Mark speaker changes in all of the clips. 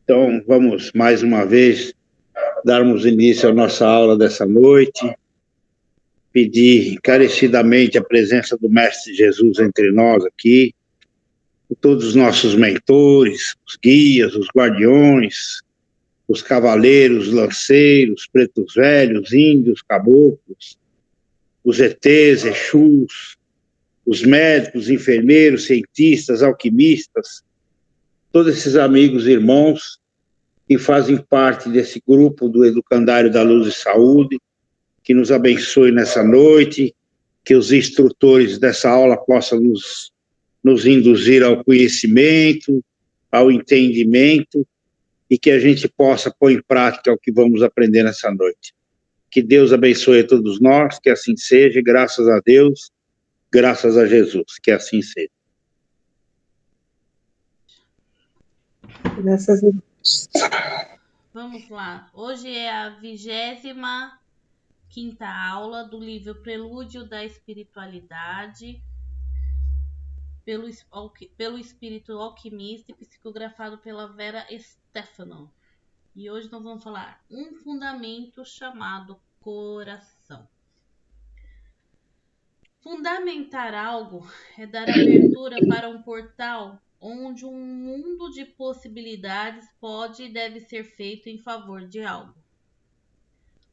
Speaker 1: Então, vamos mais uma vez darmos início à nossa aula dessa noite, pedir encarecidamente a presença do Mestre Jesus entre nós aqui, todos os nossos mentores, os guias, os guardiões, os cavaleiros, lanceiros, pretos velhos, índios, caboclos, os ETs, Exus, os médicos, enfermeiros, cientistas, alquimistas, todos esses amigos e irmãos que fazem parte desse grupo do Educandário da Luz e Saúde, que nos abençoe nessa noite, que os instrutores dessa aula possam nos induzir ao conhecimento, ao entendimento, e que a gente possa pôr em prática o que vamos aprender nessa noite. Que Deus abençoe a todos nós, que assim seja, graças a Deus, graças a Jesus, que assim seja.
Speaker 2: Graças a Deus.
Speaker 3: Vamos lá. Hoje é a 25ª aula do livro Prelúdio da Espiritualidade, pelo Espírito Alquimista e psicografado pela Vera Stefano. E hoje nós vamos falar um fundamento chamado coração. Fundamentar algo é dar abertura para um portal onde um mundo de possibilidades pode e deve ser feito em favor de algo.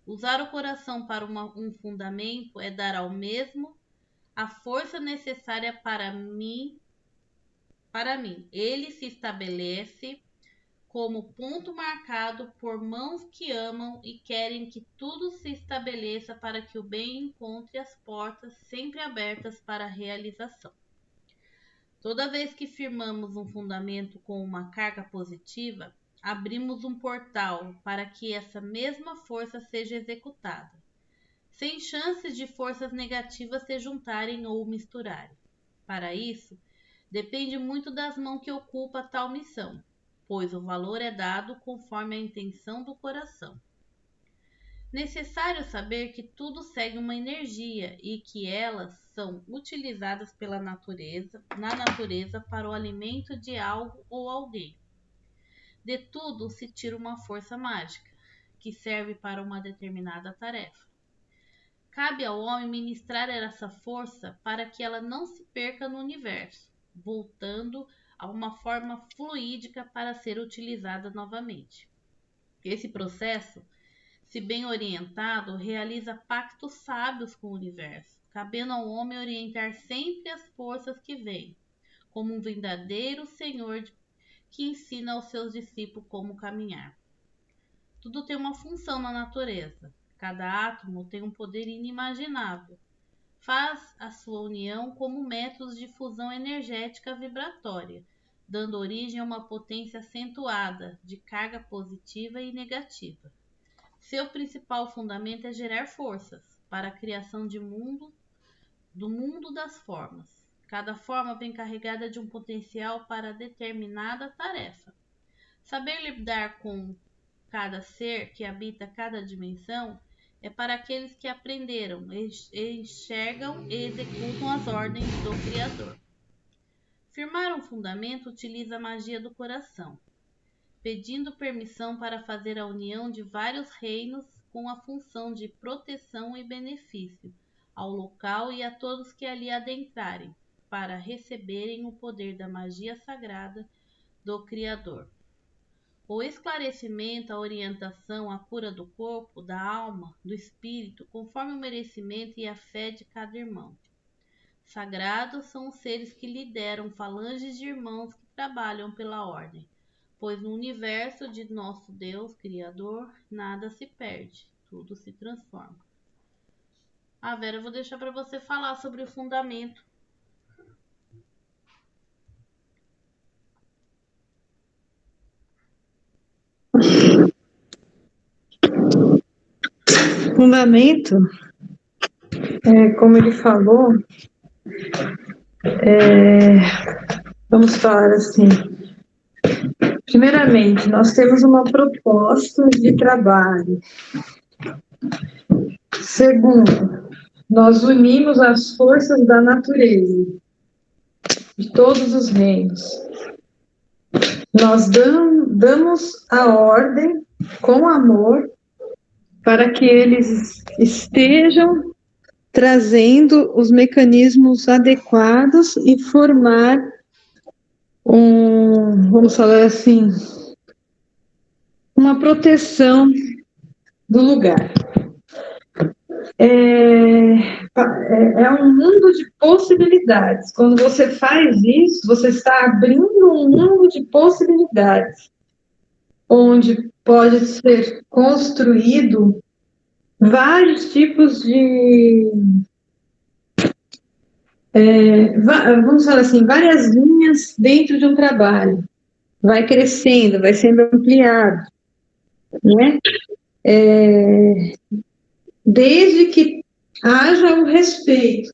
Speaker 3: Usar o coração para um fundamento é dar ao mesmo a força necessária para mim. Ele se estabelece como ponto marcado por mãos que amam e querem que tudo se estabeleça para que o bem encontre as portas sempre abertas para a realização. Toda vez que firmamos um fundamento com uma carga positiva, abrimos um portal para que essa mesma força seja executada, sem chances de forças negativas se juntarem ou misturarem. Para isso, depende muito das mãos que ocupam tal missão, pois o valor é dado conforme a intenção do coração. Necessário saber que tudo segue uma energia e que elas são utilizadas na natureza para o alimento de algo ou alguém. De tudo se tira uma força mágica, que serve para uma determinada tarefa. Cabe ao homem ministrar essa força para que ela não se perca no universo, voltando a uma forma fluídica para ser utilizada novamente. Esse processo, se bem orientado, realiza pactos sábios com o universo, cabendo ao homem orientar sempre as forças que vêm, como um verdadeiro senhor que ensina aos seus discípulos como caminhar. Tudo tem uma função na natureza. Cada átomo tem um poder inimaginável. Faz a sua união como métodos de fusão energética vibratória, dando origem a uma potência acentuada de carga positiva e negativa. Seu principal fundamento é gerar forças para a criação do mundo das formas. Cada forma vem carregada de um potencial para determinada tarefa. Saber lidar com cada ser que habita cada dimensão é para aqueles que aprenderam, enxergam e executam as ordens do Criador. Firmar um fundamento utiliza a magia do coração, pedindo permissão para fazer a união de vários reinos com a função de proteção e benefício ao local e a todos que ali adentrarem, para receberem o poder da magia sagrada do Criador. O esclarecimento, a orientação, a cura do corpo, da alma, do espírito, conforme o merecimento e a fé de cada irmão. Sagrados são os seres que lideram falanges de irmãos que trabalham pela ordem, pois no universo de nosso Deus Criador, nada se perde, tudo se transforma. Vera, eu vou deixar para você falar sobre o fundamento.
Speaker 2: Fundamento, como ele falou, vamos falar assim. Primeiramente, nós temos uma proposta de trabalho. Segundo, nós unimos as forças da natureza, de todos os reinos. Nós damos a ordem com amor para que eles estejam trazendo os mecanismos adequados e formar vamos falar assim, uma proteção do lugar. É um mundo de possibilidades. Quando você faz isso, você está abrindo um mundo de possibilidades, onde pode ser construído vários tipos de, vamos falar assim, várias linhas dentro de um trabalho. Vai crescendo, vai sendo ampliado, né? Desde que haja o respeito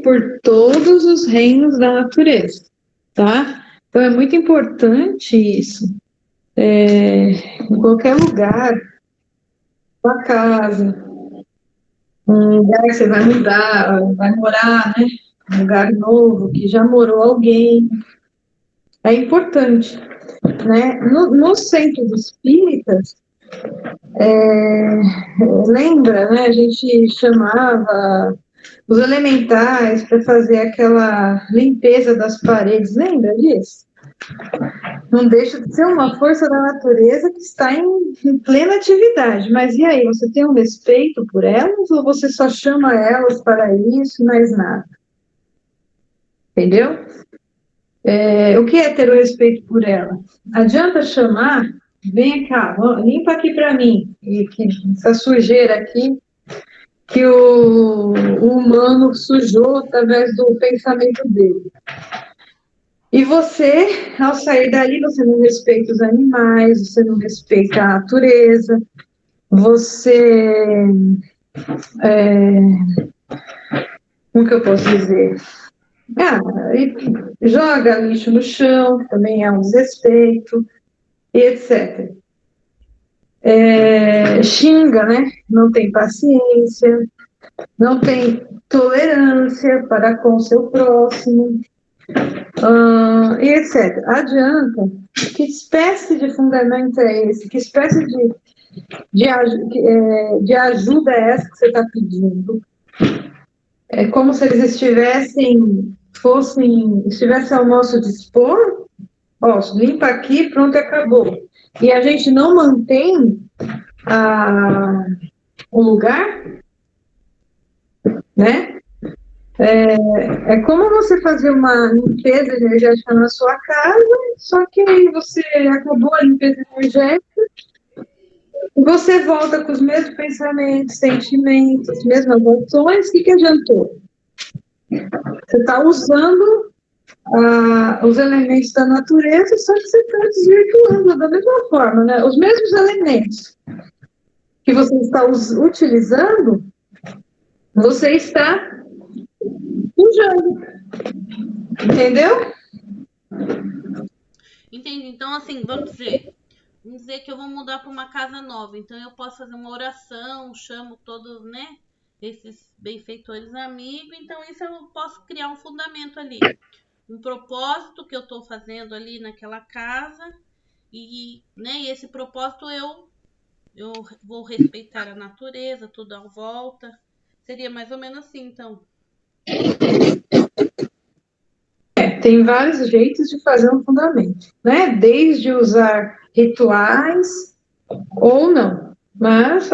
Speaker 2: por todos os reinos da natureza, tá? Então é muito importante isso. Em qualquer lugar, sua casa, um lugar que você vai mudar, vai morar, né? Um lugar novo, que já morou alguém. É importante, né? Nos centros espíritas, lembra, né? A gente chamava os elementais para fazer aquela limpeza das paredes, lembra disso? Não deixa de ser uma força da natureza que está em plena atividade. Mas e aí, você tem um respeito por elas ou você só chama elas para isso e mais nada? Entendeu? O que é ter o respeito por elas? Adianta chamar, vem cá, limpa aqui para mim, e que essa sujeira aqui que o humano sujou através do pensamento dele. E você, ao sair dali, você não respeita os animais, você não respeita a natureza, você... como que eu posso dizer? Joga lixo no chão, também é um desrespeito, e etc. Xinga, né? Não tem paciência, não tem tolerância para com o seu próximo, e etc. Adianta? Que espécie de fundamento é esse? Que espécie de ajuda é essa que você está pedindo? É como se eles estivessem ao nosso dispor, limpa aqui, pronto, acabou. E a gente não mantém o lugar, né? É como você fazer uma limpeza energética na sua casa, só que aí você acabou a limpeza energética, e você volta com os mesmos pensamentos, sentimentos, as mesmas ações, o que adiantou? Você está usando os elementos da natureza, só que você está desvirtuando da mesma forma, né? Os mesmos elementos que você está utilizando, você está usando. Entendeu?
Speaker 3: Entendi. Então, assim, vamos dizer que eu vou mudar para uma casa nova. Então, eu posso fazer uma oração, chamo todos, né? Esses benfeitores amigos. Então, isso eu posso criar um fundamento ali. Um propósito que eu estou fazendo ali naquela casa. E esse propósito eu vou respeitar a natureza, tudo à volta. Seria mais ou menos assim, então.
Speaker 2: Tem vários jeitos de fazer um fundamento, né? Desde usar rituais ou não. Mas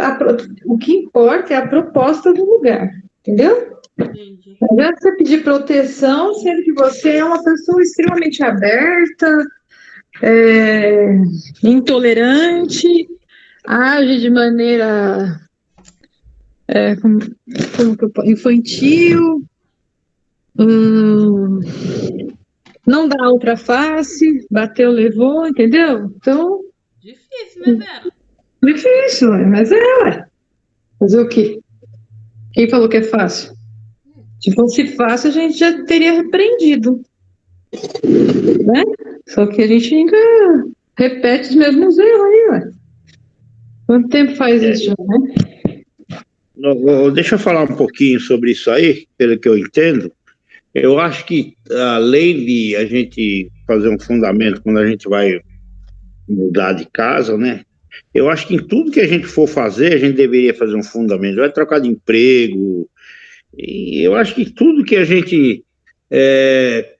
Speaker 2: o que importa é a proposta do lugar, entendeu?
Speaker 3: Entendi.
Speaker 2: Não adianta você pedir proteção, sendo que você é uma pessoa extremamente aberta, intolerante, age de maneira infantil, não dá outra face, bateu, levou, entendeu? Então...
Speaker 3: Difícil, né, Vera?
Speaker 2: Difícil, mas ué. Fazer o quê? Quem falou que é fácil? Se fosse fácil, a gente já teria repreendido, né? Só que a gente ainda repete os mesmos erros aí, ué. Quanto tempo faz isso já, né?
Speaker 1: Deixa eu falar um pouquinho sobre isso aí, pelo que eu entendo. Eu acho que, além de a gente fazer um fundamento quando a gente vai mudar de casa, né? Eu acho que em tudo que a gente for fazer, a gente deveria fazer um fundamento. Vai trocar de emprego, e eu acho que tudo que a gente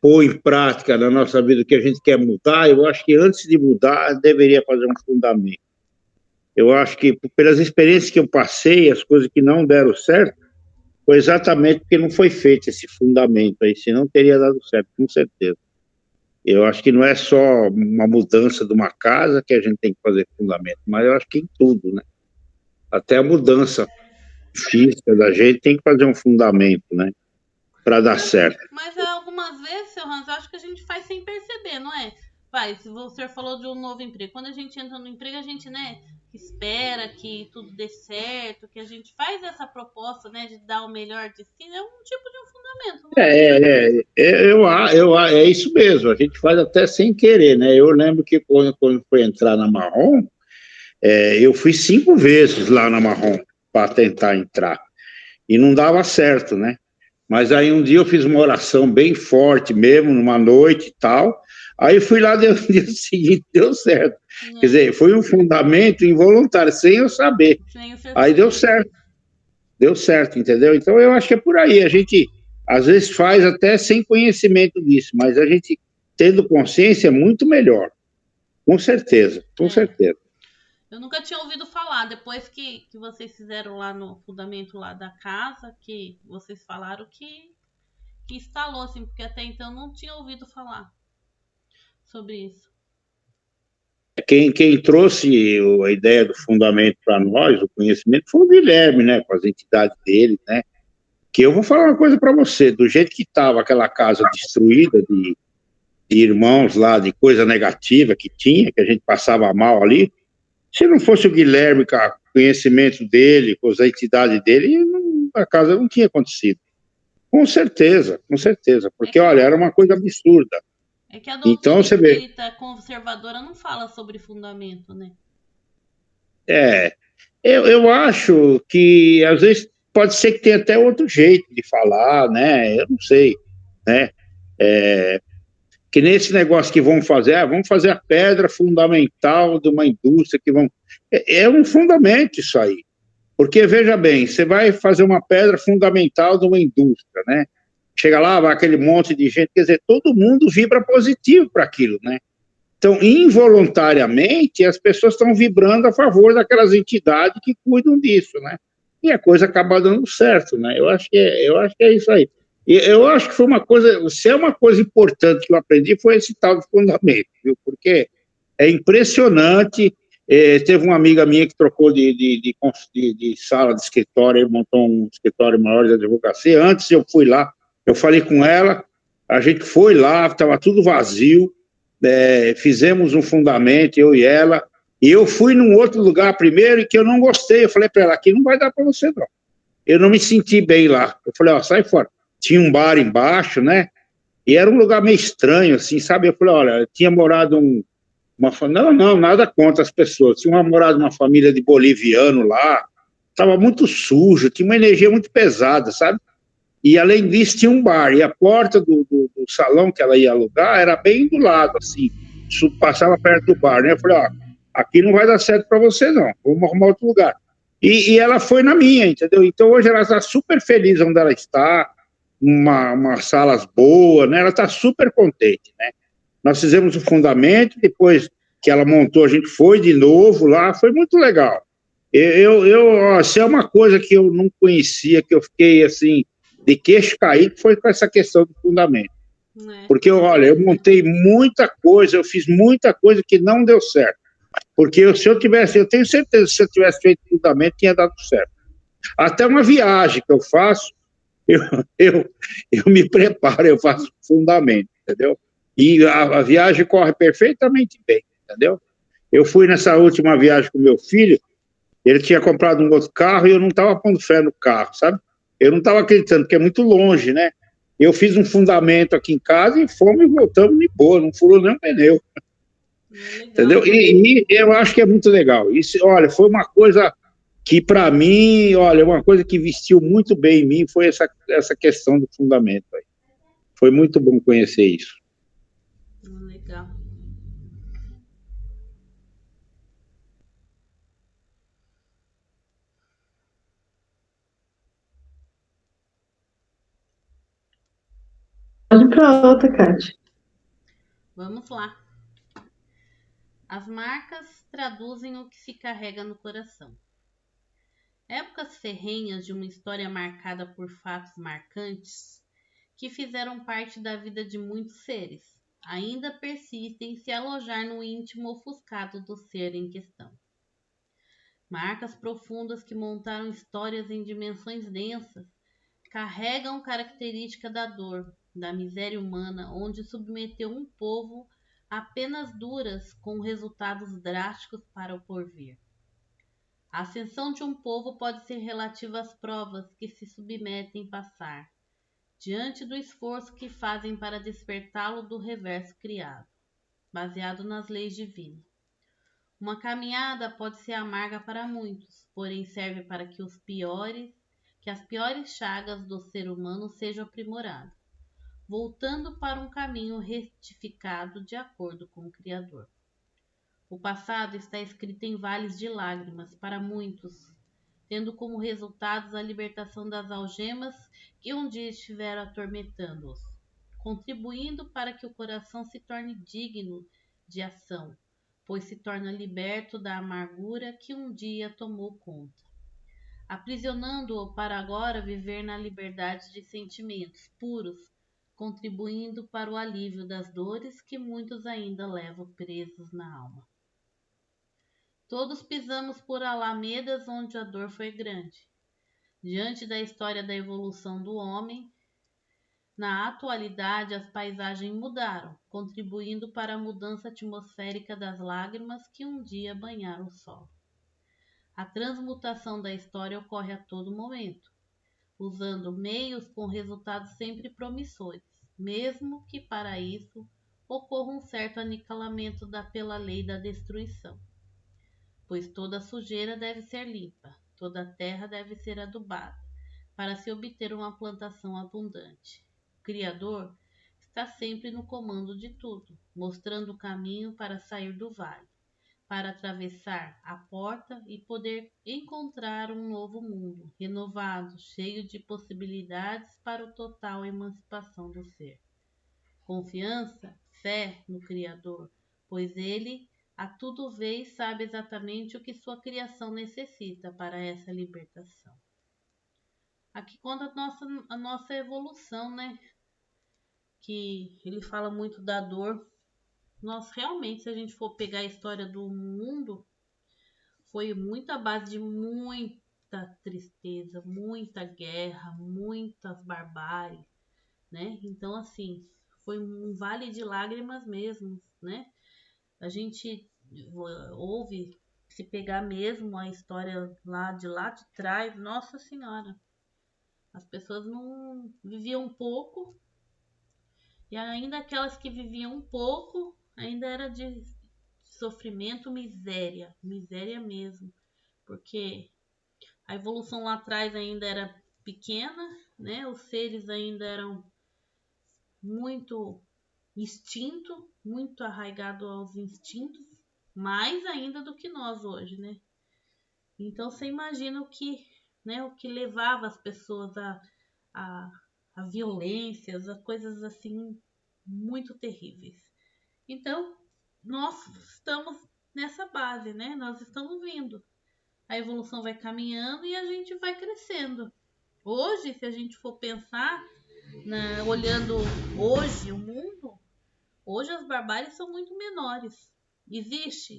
Speaker 1: pôr em prática na nossa vida, que a gente quer mudar, eu acho que antes de mudar, deveria fazer um fundamento. Eu acho que, pelas experiências que eu passei, as coisas que não deram certo, foi exatamente porque não foi feito esse fundamento aí, senão teria dado certo, com certeza. Eu acho que não é só uma mudança de uma casa que a gente tem que fazer fundamento, mas eu acho que em tudo, né? Até a mudança física da gente tem que fazer um fundamento, né? Para dar certo.
Speaker 3: Mas algumas vezes, seu Hans, eu acho que a gente faz sem perceber, não é? Vai, se você falou de um novo emprego. Quando a gente entra no emprego, a gente, né, espera que tudo dê certo, que a gente faz essa proposta, né, de dar o melhor de si, é um tipo de um fundamento, não
Speaker 1: É isso mesmo, a gente faz até sem querer, né? Eu lembro que quando foi entrar na Marrom, eu fui 5 vezes lá na Marrom para tentar entrar, e não dava certo, né? Mas aí um dia eu fiz uma oração bem forte mesmo, numa noite e tal, aí fui lá no dia seguinte, deu certo. Quer dizer, foi um fundamento involuntário, sem eu saber. Aí deu certo, entendeu? Então eu acho que é por aí, a gente às vezes faz até sem conhecimento disso, mas a gente tendo consciência é muito melhor, com certeza, com certeza.
Speaker 3: Eu nunca tinha ouvido falar, depois que vocês fizeram lá no fundamento lá da casa, que vocês falaram que instalou, assim, porque até então não tinha ouvido falar sobre isso.
Speaker 1: Quem trouxe a ideia do fundamento para nós, o conhecimento, foi o Guilherme, né, com as entidades dele, né, que eu vou falar uma coisa para você, do jeito que estava aquela casa destruída de irmãos lá, de coisa negativa que tinha, que a gente passava mal ali, se não fosse o Guilherme com o conhecimento dele, com as entidades dele, a casa não tinha acontecido. Com certeza, porque, olha, era uma coisa absurda.
Speaker 3: É que a doutrina espírita conservadora não fala sobre fundamento, né?
Speaker 1: Eu acho que, às vezes, pode ser que tenha até outro jeito de falar, né? Eu não sei, né? Que nesse negócio que vão fazer, vamos fazer a pedra fundamental de uma indústria que vão... É um fundamento isso aí. Porque, veja bem, você vai fazer uma pedra fundamental de uma indústria, né? Chega lá, vai aquele monte de gente, quer dizer, todo mundo vibra positivo para aquilo, né? Então, involuntariamente, as pessoas estão vibrando a favor daquelas entidades que cuidam disso, né? E a coisa acaba dando certo, né? Eu acho que é isso aí. E eu acho que foi uma coisa, se é uma coisa importante que eu aprendi, foi esse tal de fundamento, viu? Porque é impressionante. Teve uma amiga minha que trocou de sala de escritório, montou um escritório maior de advocacia. Antes eu fui lá, eu falei com ela, a gente foi lá, estava tudo vazio, fizemos um fundamento, eu e ela, e eu fui num outro lugar primeiro e que eu não gostei. Eu falei para ela, aqui não vai dar para você, não. Eu não me senti bem lá. Eu falei, ó, sai fora. Tinha um bar embaixo, né? E era um lugar meio estranho, assim, sabe? Eu falei, olha, tinha morado não, nada contra as pessoas. Tinha morado uma família de boliviano lá, estava muito sujo, tinha uma energia muito pesada, sabe? E, além disso, tinha um bar, e a porta do salão que ela ia alugar era bem do lado, assim, passava perto do bar, né? Eu falei, ó, aqui não vai dar certo para você, não, vamos arrumar outro lugar. E ela foi na minha, entendeu? Então, hoje ela está super feliz onde ela está, umas salas boas, né? Ela está super contente, né? Nós fizemos o fundamento, depois que ela montou, a gente foi de novo lá, foi muito legal. Se é uma coisa que eu não conhecia, que eu fiquei, assim, de queixo caído, foi com essa questão do fundamento. Porque, olha, eu montei muita coisa, eu fiz muita coisa que não deu certo. Porque eu tenho certeza que se eu tivesse feito fundamento, tinha dado certo. Até uma viagem que eu faço, eu me preparo, eu faço fundamento, entendeu? E a viagem corre perfeitamente bem, entendeu? Eu fui nessa última viagem com meu filho, ele tinha comprado um outro carro e eu não estava pondo fé no carro, sabe? Eu não estava acreditando, porque é muito longe, né? Eu fiz um fundamento aqui em casa e fomos e voltamos de boa, não furou nem um pneu. Entendeu? E eu acho que é muito legal. Isso, olha, foi uma coisa que, para mim, olha, uma coisa que vestiu muito bem em mim foi essa questão do fundamento aí. Foi muito bom conhecer isso.
Speaker 3: Legal.
Speaker 2: Pode ir para outra, Kátia.
Speaker 3: Vamos lá. As marcas traduzem o que se carrega no coração. Épocas ferrenhas de uma história marcada por fatos marcantes que fizeram parte da vida de muitos seres, ainda persistem em se alojar no íntimo ofuscado do ser em questão. Marcas profundas que montaram histórias em dimensões densas carregam característica da dor, da miséria humana, onde submeteu um povo a penas duras com resultados drásticos para o porvir. A ascensão de um povo pode ser relativa às provas que se submetem a passar, diante do esforço que fazem para despertá-lo do reverso criado, baseado nas leis divinas. Uma caminhada pode ser amarga para muitos, porém serve para que as piores chagas do ser humano sejam aprimoradas, voltando para um caminho retificado de acordo com o Criador. O passado está escrito em vales de lágrimas para muitos, tendo como resultados a libertação das algemas que um dia estiveram atormentando-os, contribuindo para que o coração se torne digno de ação, pois se torna liberto da amargura que um dia tomou conta, aprisionando-o para agora viver na liberdade de sentimentos puros, contribuindo para o alívio das dores que muitos ainda levam presos na alma. Todos pisamos por alamedas onde a dor foi grande. Diante da história da evolução do homem, na atualidade as paisagens mudaram, contribuindo para a mudança atmosférica das lágrimas que um dia banharam o solo. A transmutação da história ocorre a todo momento, usando meios com resultados sempre promissores, mesmo que para isso ocorra um certo aniquilamento pela lei da destruição. Pois toda sujeira deve ser limpa, toda terra deve ser adubada, para se obter uma plantação abundante. O Criador está sempre no comando de tudo, mostrando o caminho para sair do vale, para atravessar a porta e poder encontrar um novo mundo, renovado, cheio de possibilidades para a total emancipação do ser. Confiança, fé no Criador, pois Ele a tudo vê e sabe exatamente o que sua criação necessita para essa libertação. Aqui conta a nossa evolução, né? Que ele fala muito da dor. Nós realmente, se a gente for pegar a história do mundo, foi muita base de muita tristeza, muita guerra, muitas barbáries, né? Então, assim, foi um vale de lágrimas mesmo, né? A gente ouve, se pegar mesmo a história lá de trás, Nossa Senhora, as pessoas não viviam um pouco, e ainda aquelas que viviam um pouco, ainda era de sofrimento, miséria mesmo, porque a evolução lá atrás ainda era pequena, né? Os seres ainda eram muito muito arraigado aos instintos, mais ainda do que nós hoje, né? Então você imagina o que levava as pessoas a, a violências, a coisas assim muito terríveis. Então nós estamos nessa base, né? Nós estamos vindo. A evolução vai caminhando e a gente vai crescendo. Hoje, se a gente for pensar, olhando hoje o mundo, hoje as barbáries são muito menores.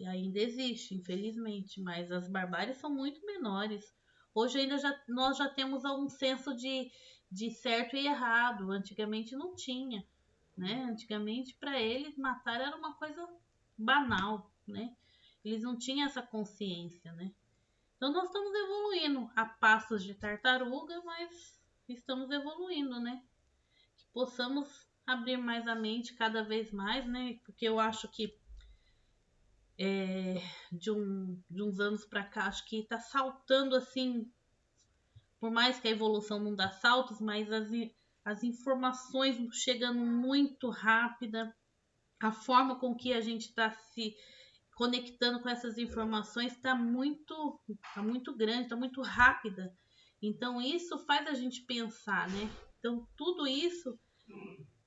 Speaker 3: Ainda existe, infelizmente, mas as barbáries são muito menores. Hoje nós já temos algum senso de certo e errado. Antigamente não tinha, né? Antigamente para eles matar era uma coisa banal, né? Eles não tinham essa consciência, né? Então nós estamos evoluindo a passos de tartaruga, mas estamos evoluindo, né? Que possamos abrir mais a mente cada vez mais, né? Porque eu acho que de uns anos para cá, acho que está saltando assim, por mais que a evolução não dá saltos, mas as informações chegando muito rápida, a forma com que a gente está se conectando com essas informações está muito grande, está muito rápida. Então isso faz a gente pensar, né? Então tudo isso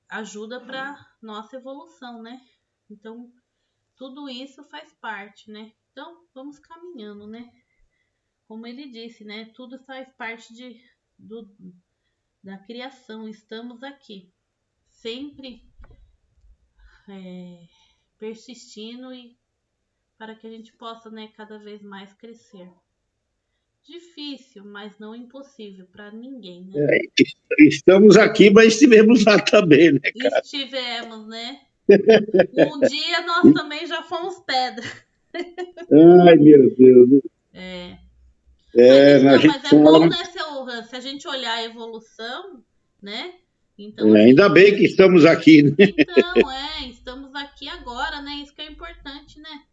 Speaker 3: ajuda para nossa evolução, né? Então tudo isso faz parte, né? Então vamos caminhando, né? Como ele disse, né? Tudo faz parte da criação. Estamos aqui, sempre persistindo e para que a gente possa, né, cada vez mais crescer. Difícil, mas não impossível para ninguém, né?
Speaker 1: Estamos aqui, mas estivemos lá também, né, cara?
Speaker 3: Estivemos, né? Um dia nós também já fomos pedra.
Speaker 1: Ai, meu Deus. A gente
Speaker 3: Mas é bom,
Speaker 1: fala.
Speaker 3: né, seu Han, se a gente olhar a evolução, né? Então, assim,
Speaker 1: Ainda bem que estamos aqui, né?
Speaker 3: então, estamos aqui agora, né? Isso que é importante, né?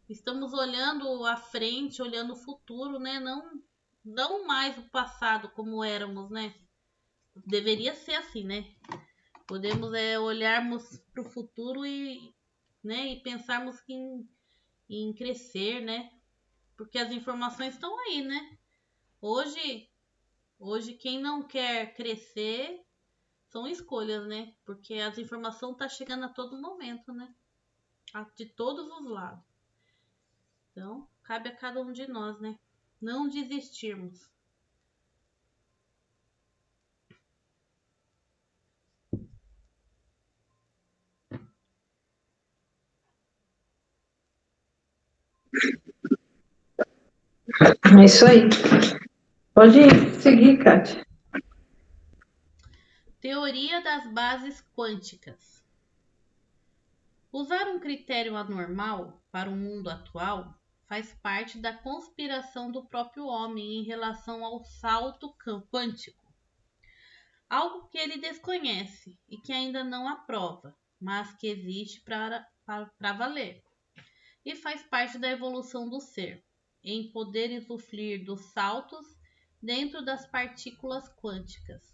Speaker 3: Estamos olhando à frente, olhando o futuro, né? Não mais o passado como éramos, né? Deveria ser assim, né? Podemos olharmos para o futuro né, e pensarmos em crescer, né? Porque as informações estão aí, né? Hoje quem não quer crescer são escolhas, né? Porque as informações tá chegando a todo momento, né? De todos os lados. Então, cabe a cada um de nós, né? Não desistirmos.
Speaker 2: É isso aí. Pode seguir, Kátia.
Speaker 3: Teoria das bases quânticas. Usar um critério anormal para o mundo atual faz parte da conspiração do próprio homem em relação ao salto quântico, algo que ele desconhece e que ainda não aprova, mas que existe para valer, e faz parte da evolução do ser, em poder usufruir dos saltos dentro das partículas quânticas,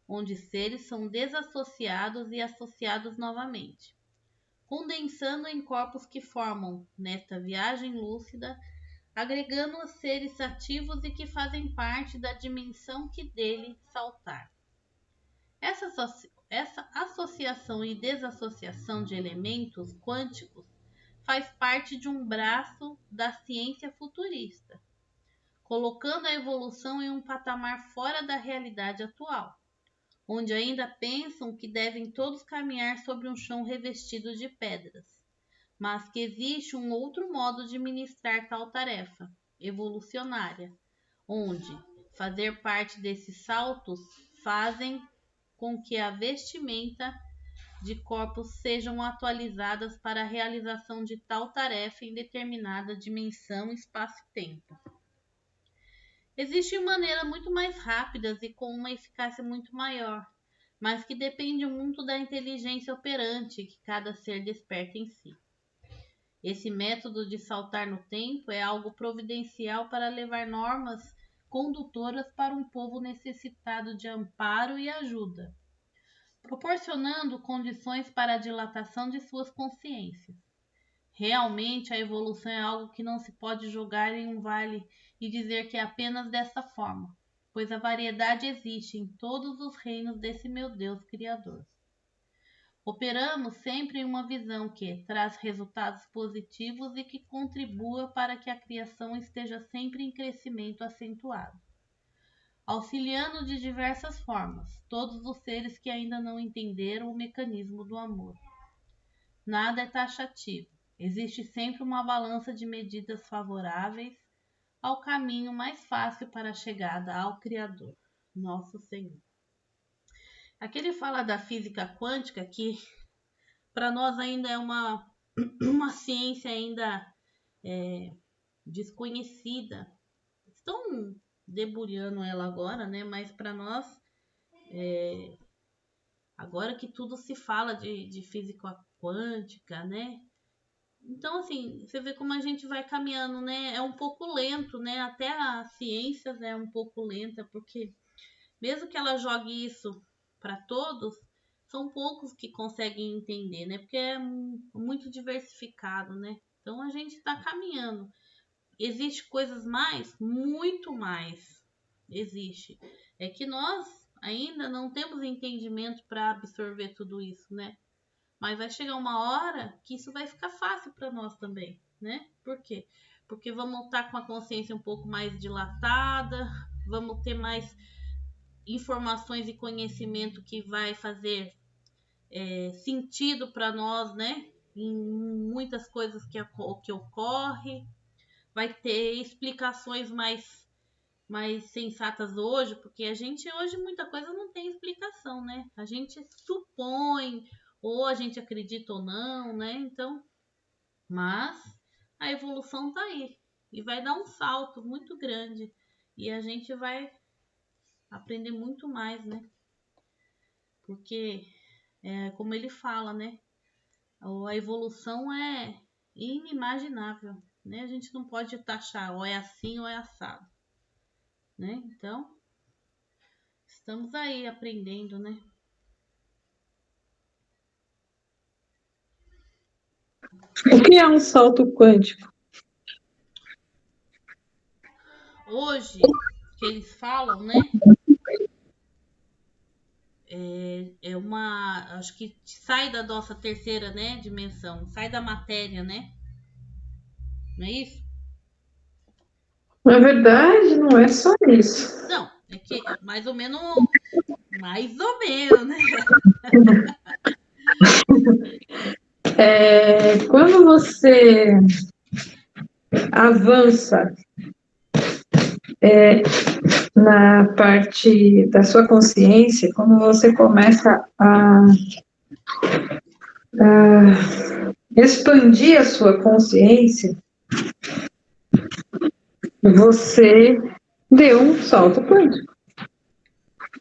Speaker 3: onde seres são desassociados e associados novamente, condensando em corpos que formam, nesta viagem lúcida, agregando os seres ativos e que fazem parte da dimensão que dele saltar. Essa associação e desassociação de elementos quânticos faz parte de um braço da ciência futurista, colocando a evolução em um patamar fora da realidade atual, onde ainda pensam que devem todos caminhar sobre um chão revestido de pedras, mas que existe um outro modo de ministrar tal tarefa, evolucionária, onde fazer parte desses saltos fazem com que a vestimenta de corpos sejam atualizadas para a realização de tal tarefa em determinada dimensão, espaço e tempo. Existem maneiras muito mais rápidas e com uma eficácia muito maior, mas que depende muito da inteligência operante que cada ser desperta em si. Esse método de saltar no tempo é algo providencial para levar normas condutoras para um povo necessitado de amparo e ajuda, proporcionando condições para a dilatação de suas consciências. Realmente, a evolução é algo que não se pode jogar em um vale e dizer que é apenas dessa forma, pois a variedade existe em todos os reinos desse meu Deus Criador. Operamos sempre em uma visão que traz resultados positivos e que contribua para que a criação esteja sempre em crescimento acentuado, auxiliando de diversas formas todos os seres que ainda não entenderam o mecanismo do amor. Nada é taxativo, existe sempre uma balança de medidas favoráveis ao caminho mais fácil para a chegada ao Criador, nosso Senhor. Aqui ele fala da física quântica, que para nós ainda é uma ciência ainda desconhecida. Estão debulhando ela agora, né? Mas para nós, agora que tudo se fala de física quântica, né? Então, assim, você vê como a gente vai caminhando, né? É um pouco lento, né? Até a ciência é um pouco lenta, porque mesmo que ela jogue isso para todos, são poucos que conseguem entender, né? Porque é muito diversificado, né? Então a gente está caminhando. Existe coisas mais? Muito mais. Existe. É que nós ainda não temos entendimento para absorver tudo isso, né? Mas vai chegar uma hora que isso vai ficar fácil para nós também, né? Por quê? Porque vamos estar com a consciência um pouco mais dilatada, vamos ter mais informações e conhecimento que vai fazer sentido para nós, né? Em muitas coisas que ocorre, vai ter explicações mais sensatas hoje, porque a gente hoje muita coisa não tem explicação, né? A gente supõe, ou a gente acredita ou não, né? Então, mas a evolução tá aí e vai dar um salto muito grande e a gente vai aprender muito mais, né? Porque, como ele fala, né? A evolução é inimaginável, né? A gente não pode taxar ou é assim ou é assado, né? Então, estamos aí aprendendo, né?
Speaker 2: O que é um salto quântico?
Speaker 3: Hoje, que eles falam, né? Acho que sai da nossa terceira, né, dimensão, sai da matéria, né? Não é isso?
Speaker 2: Na verdade, não é só isso.
Speaker 3: Não, é que mais ou menos, né?
Speaker 2: Quando você avança na parte da sua consciência, quando você começa a expandir a sua consciência, você deu um salto quântico.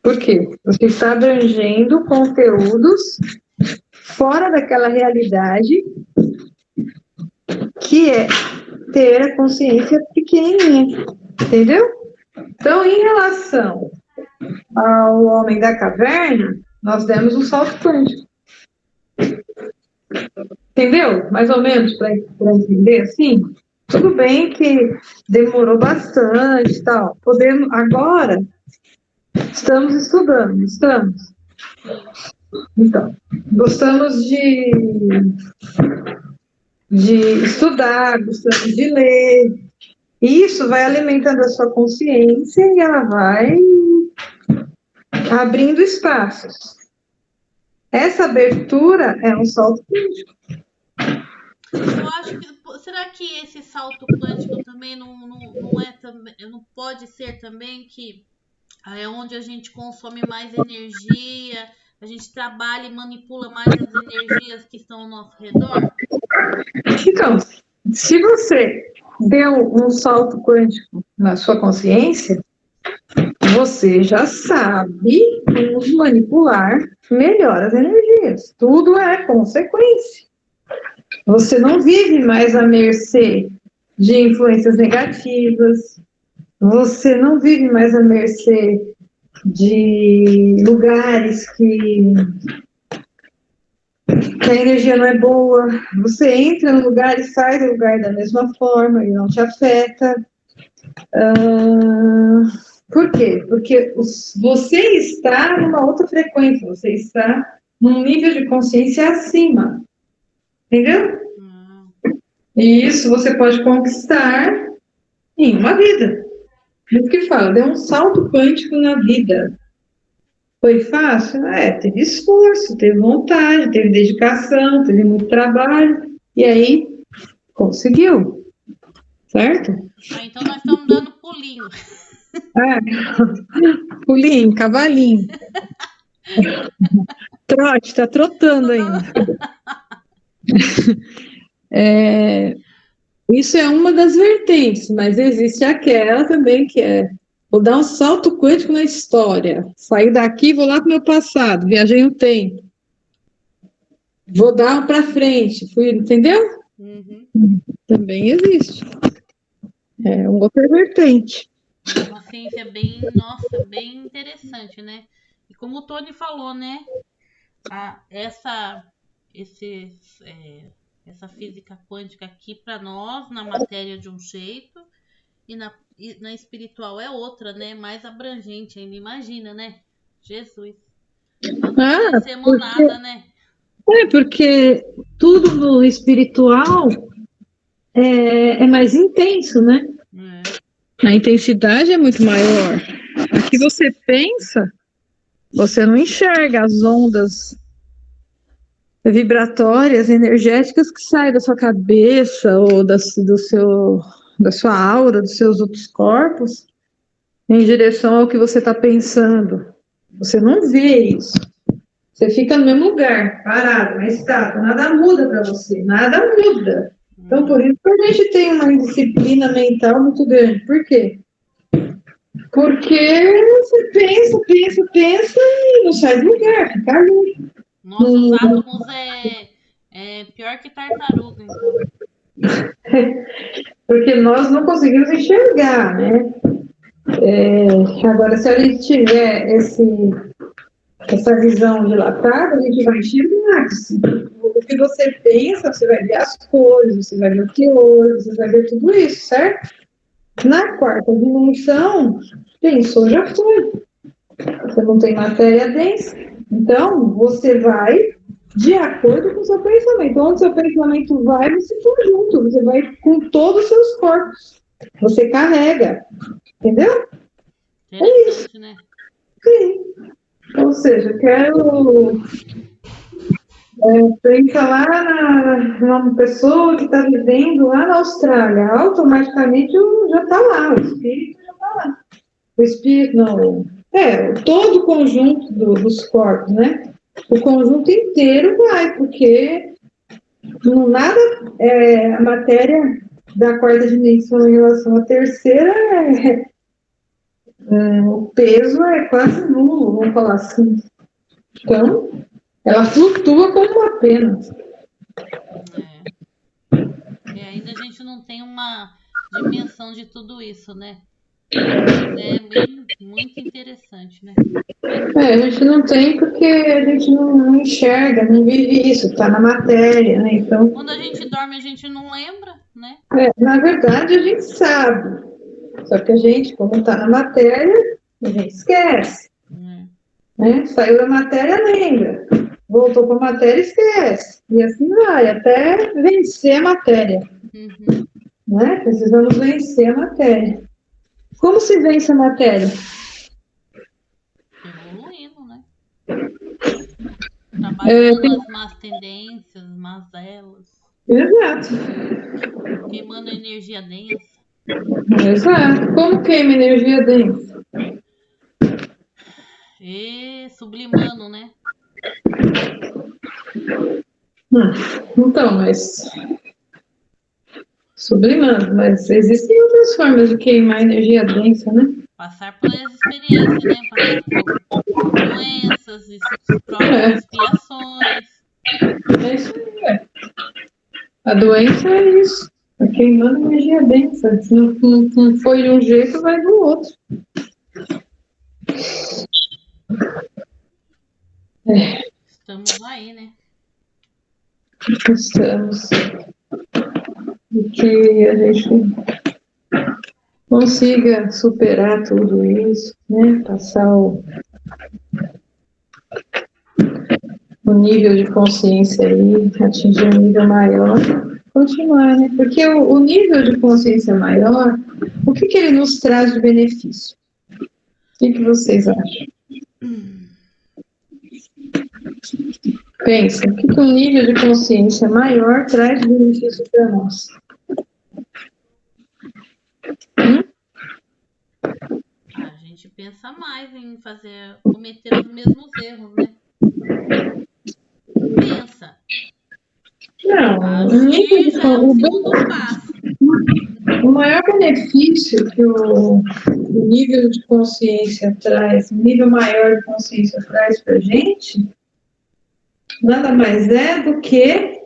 Speaker 2: Por quê? Você está abrangendo conteúdos fora daquela realidade que é ter a consciência pequenininha, entendeu? Então, em relação ao homem da caverna, nós demos um salto quântico. Entendeu? Mais ou menos, para entender, assim? Tudo bem que demorou bastante e tal. Agora, estamos estudando, estamos. Então, gostamos de estudar, gostamos de ler. E isso vai alimentando a sua consciência e ela vai abrindo espaços. Essa abertura é um salto quântico.
Speaker 3: Eu acho que será que esse salto quântico também não pode ser também que é onde a gente consome mais energia, a gente trabalha e manipula mais as energias que estão ao nosso redor?
Speaker 2: Então, se você deu um salto quântico na sua consciência, você já sabe como manipular melhor as energias. Tudo é consequência. Você não vive mais à mercê de influências negativas, você não vive mais à mercê de lugares que a energia não é boa. Você entra no lugar e sai do lugar da mesma forma e não te afeta. Por quê? Porque você está numa outra frequência, você está num nível de consciência acima. Entendeu? E isso você pode conquistar em uma vida. É o que fala, deu um salto quântico na vida. Foi fácil? Teve esforço, teve vontade, teve dedicação, teve muito trabalho, e aí conseguiu, certo?
Speaker 3: Então nós estamos dando pulinho.
Speaker 2: Pulinho, cavalinho. Trote, tá trotando ainda. Isso é uma das vertentes, mas existe aquela também que é: vou dar um salto quântico na história. Sair daqui, vou lá para o meu passado, viajei no tempo. Vou dar para frente, entendeu?
Speaker 3: Uhum.
Speaker 2: Também existe. É uma outra vertente.
Speaker 3: Uma ciência bem interessante, né? E como o Tony falou, né? Essa física quântica aqui para nós, na matéria de um jeito, e na espiritual é outra, né? Mais abrangente ainda. Imagina, né? Jesus. Nós não conhecemos nada, né?
Speaker 2: Porque tudo no espiritual é mais intenso, né? A intensidade é muito maior. Aqui você pensa, você não enxerga as ondas vibratórias, energéticas que saem da sua cabeça ou da sua aura, dos seus outros corpos, em direção ao que você está pensando. Você não vê isso. Você fica no mesmo lugar, parado, na estátua, nada muda para você, nada muda. Então, por isso que a gente tem uma disciplina mental muito grande. Por quê? Porque você pensa e não sai do lugar, fica ali.
Speaker 3: Nossos átomos é pior que tartaruga, então.
Speaker 2: Porque nós não conseguimos enxergar, né? Agora, se a gente tiver essa visão dilatada, a gente vai enxergar. O que você pensa, você vai ver as cores, você vai ver o que hoje, você vai ver tudo isso, certo? Na quarta dimensão, pensou, já foi. Você não tem matéria densa. Então, você vai de acordo com o seu pensamento. Onde seu pensamento vai, você for junto. Você vai com todos os seus corpos. Você carrega. Entendeu?
Speaker 3: É isso. Né?
Speaker 2: Sim. Ou seja, quero... pensa lá numa pessoa que está vivendo lá na Austrália. Automaticamente já está lá. O espírito já está lá. O espírito, não... todo o conjunto dos corpos, né? O conjunto inteiro vai, porque nada, a matéria da quarta dimensão em relação à terceira, o peso é quase nulo, vamos falar assim. Então, ela flutua como apenas.
Speaker 3: E ainda a gente não tem uma dimensão de tudo isso, né? É bem, muito interessante, né?
Speaker 2: A gente não tem porque a gente não enxerga, não vive isso, está na matéria, né? Então,
Speaker 3: quando a gente dorme, a gente não lembra, né?
Speaker 2: Na verdade, a gente sabe. Só que a gente, como está na matéria, a gente esquece. Né? Saiu da matéria, lembra. Voltou para a matéria, esquece. E assim vai, até vencer a matéria. Né? Precisamos vencer a matéria. Como se vence a matéria?
Speaker 3: Evoluindo, né? Trabalhando as más tendências, mazelas.
Speaker 2: Exato.
Speaker 3: Queimando a energia densa.
Speaker 2: Exato. Como queima energia densa?
Speaker 3: E sublimando, né?
Speaker 2: Então, mas... sublimando, mas existem outras formas de queimar energia densa, né?
Speaker 3: Passar por essa experiência, né? Passar por doenças, próprias expiações.
Speaker 2: É isso aí, A doença é isso. Tá queimando energia densa. Se não foi de um jeito, vai do outro.
Speaker 3: Estamos aí, né?
Speaker 2: Estamos. E que a gente consiga superar tudo isso, né? Passar o nível de consciência aí, atingir um nível maior, continuar, né? Porque o nível de consciência maior, o que ele nos traz de benefício? O que vocês acham? Pensa, o que um nível de consciência maior traz de benefício para nós?
Speaker 3: A gente pensa mais em cometer os mesmos erros, né? Pensa.
Speaker 2: Não,
Speaker 3: agir já é o segundo passo.
Speaker 2: O maior benefício que o nível de consciência traz, o nível maior de consciência traz para a gente, nada mais é do que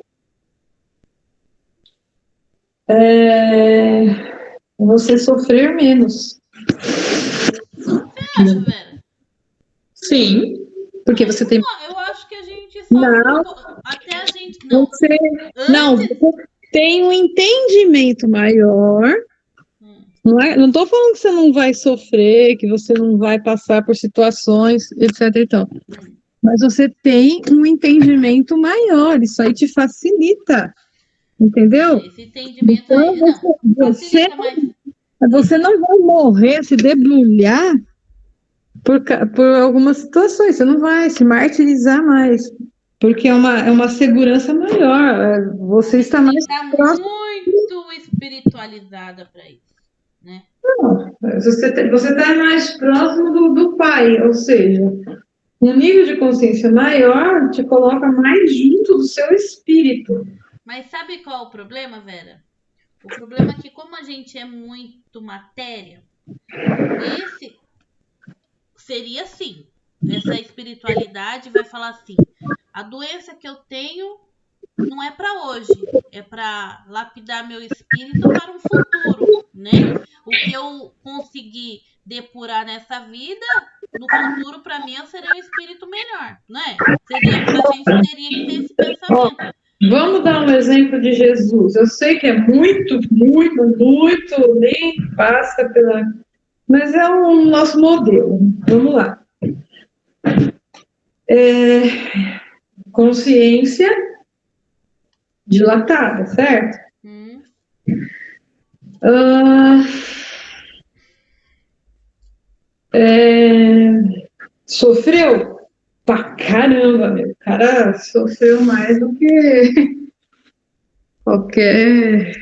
Speaker 2: você sofrer menos.
Speaker 3: Você acha, Vera?
Speaker 2: Sim, porque você tem...
Speaker 3: Não, eu acho que a gente só...
Speaker 2: Não.
Speaker 3: Até a gente... Não,
Speaker 2: Você, não,
Speaker 3: antes...
Speaker 2: você tem um entendimento maior. Não estou falando que você não vai sofrer, que você não vai passar por situações, etc. Então, mas você tem um entendimento maior, isso aí te facilita, entendeu?
Speaker 3: Esse entendimento
Speaker 2: Então,
Speaker 3: aí... Não, facilita, mas...
Speaker 2: você não vai morrer, se debulhar por algumas situações, você não vai se martirizar mais, porque é uma segurança maior, você está mais
Speaker 3: está
Speaker 2: próximo.
Speaker 3: muito espiritualizada para isso, né?
Speaker 2: Não, você está mais próximo do Pai, ou seja, um nível de consciência maior te coloca mais junto do seu espírito.
Speaker 3: Mas sabe qual é o problema, Vera? O problema é que como a gente é muito matéria, esse seria assim, essa espiritualidade vai falar assim, a doença que eu tenho não é para hoje, é para lapidar meu espírito para um futuro, né? O que eu conseguir depurar nessa vida, no futuro, para mim, eu serei um espírito melhor, né? A gente teria que ter esse pensamento.
Speaker 2: Vamos dar um exemplo de Jesus. Eu sei que é muito, nem passa pela... Mas é o nosso modelo. Vamos lá. Consciência dilatada, certo? Sofreu? Pra caramba, meu. O cara sofreu mais do que qualquer,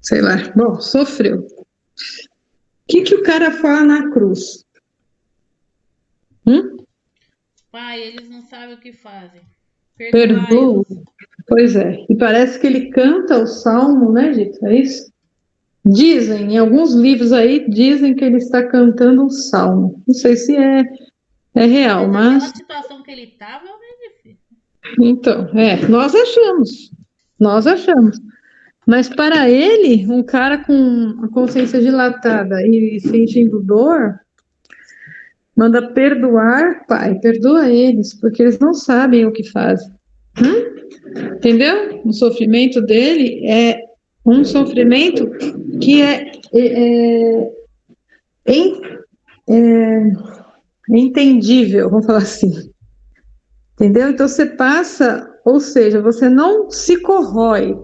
Speaker 2: sei lá. Bom, sofreu. O que o cara fala na cruz?
Speaker 3: Pai, eles não sabem o que fazem.
Speaker 2: Perdoa. Pois é. E parece que ele canta o salmo, né, Dito? É isso? Dizem, em alguns livros aí, dizem que ele está cantando um salmo. Não sei se é real, mas...
Speaker 3: Naquela situação que ele estava, é difícil.
Speaker 2: Então, nós achamos. Mas para ele, um cara com a consciência dilatada e sentindo dor, manda perdoar, Pai, perdoa eles, porque eles não sabem o que fazem. Entendeu? O sofrimento dele é um sofrimento que é entendível, vamos falar assim. Entendeu? Então você passa, ou seja, você não se corrói,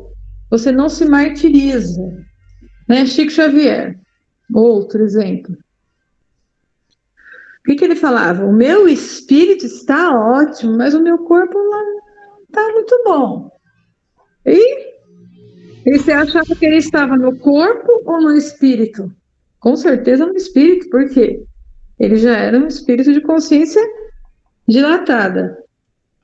Speaker 2: você não se martiriza. Né? Chico Xavier, outro exemplo. O que ele falava? O meu espírito está ótimo, mas o meu corpo não está muito bom. E você achava que ele estava no corpo ou no espírito? Com certeza no espírito, por quê? Ele já era um espírito de consciência dilatada.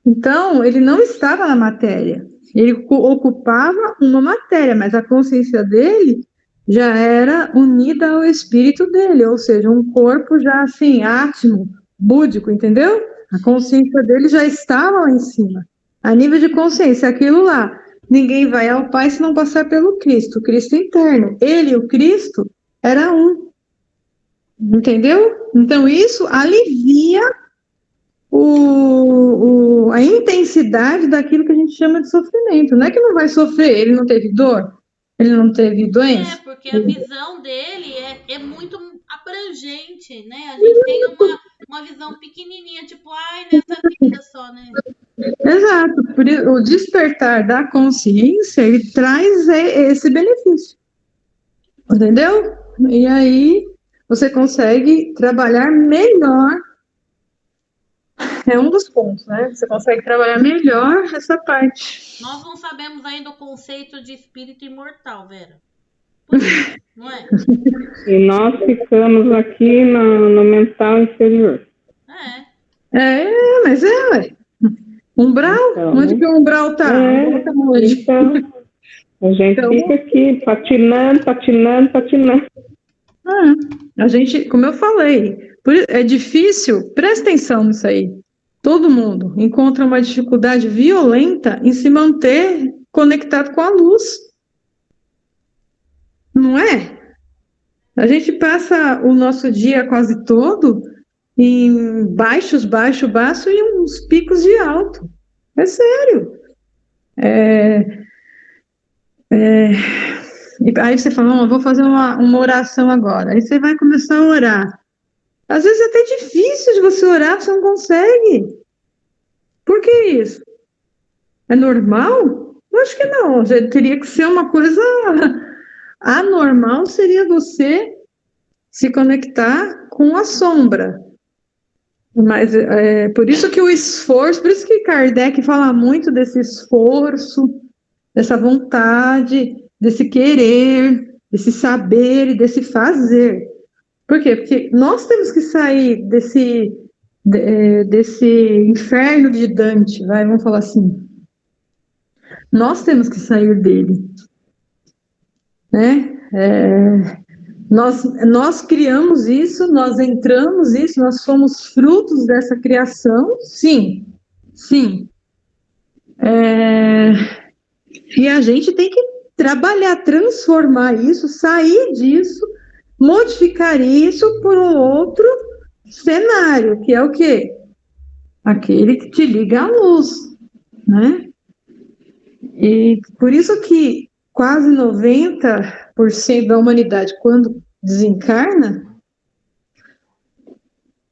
Speaker 2: Então, ele não estava na matéria. Ele ocupava uma matéria, mas a consciência dele já era unida ao espírito dele, ou seja, um corpo já assim, átimo, búdico, entendeu? A consciência dele já estava lá em cima. A nível de consciência, aquilo lá. Ninguém vai ao Pai se não passar pelo Cristo, o Cristo interno. Ele e o Cristo era um. Entendeu? Então, isso alivia a intensidade daquilo que a gente chama de sofrimento. Não é que não vai sofrer, ele não teve dor, ele não teve doença.
Speaker 3: Porque a visão dele é muito abrangente, né? A gente tem uma visão pequenininha, tipo, nessa vida só, né?
Speaker 2: Exato. O despertar da consciência, ele traz esse benefício. Entendeu? E aí você consegue trabalhar melhor. É um dos pontos, né? Você consegue trabalhar melhor essa parte.
Speaker 3: Nós não sabemos ainda o conceito de espírito imortal, Vera. Não é?
Speaker 4: E nós ficamos aqui no mental inferior.
Speaker 2: Mas ué. Umbral? Então, onde que o umbral está?
Speaker 4: Então, a gente fica aqui patinando.
Speaker 2: A gente, como eu falei, é difícil, presta atenção nisso aí. Todo mundo encontra uma dificuldade violenta em se manter conectado com a luz. Não é? A gente passa o nosso dia quase todo em baixos, baixo, baixo e uns picos de alto. É sério. E aí você fala, eu vou fazer uma oração agora. Aí você vai começar a orar. Às vezes é até difícil de você orar, você não consegue. Por que isso? É normal? Eu acho que não. Já teria que ser uma coisa anormal, seria você se conectar com a sombra. Mas é por isso que o esforço, por isso que Kardec fala muito desse esforço, dessa vontade, desse querer, desse saber e desse fazer. Por quê? Porque nós temos que sair desse inferno de Dante, vamos falar assim. Nós temos que sair dele, né? Nós criamos isso, nós entramos nisso, nós somos frutos dessa criação, sim, sim. E a gente tem que trabalhar, transformar isso, sair disso, modificar isso por um outro cenário, que é o quê? Aquele que te liga à luz, né? E por isso que quase 90% da humanidade, quando desencarna,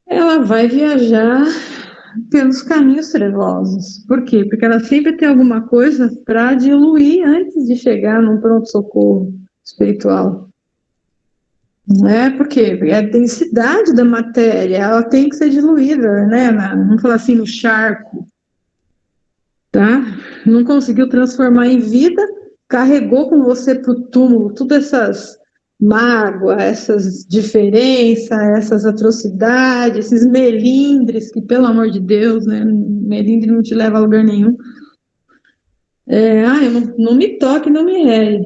Speaker 2: ela vai viajar pelos caminhos trevosos. Por quê? Porque ela sempre tem alguma coisa para diluir antes de chegar num pronto-socorro espiritual. Não é porque é a densidade da matéria, ela tem que ser diluída, né? Vamos falar assim, no charco, tá? Não conseguiu transformar em vida, carregou com você para o túmulo todas essas mágoas, essas diferenças, essas atrocidades, esses melindres, que pelo amor de Deus, né? Melindre não te leva a lugar nenhum. Não me toque, não me erre.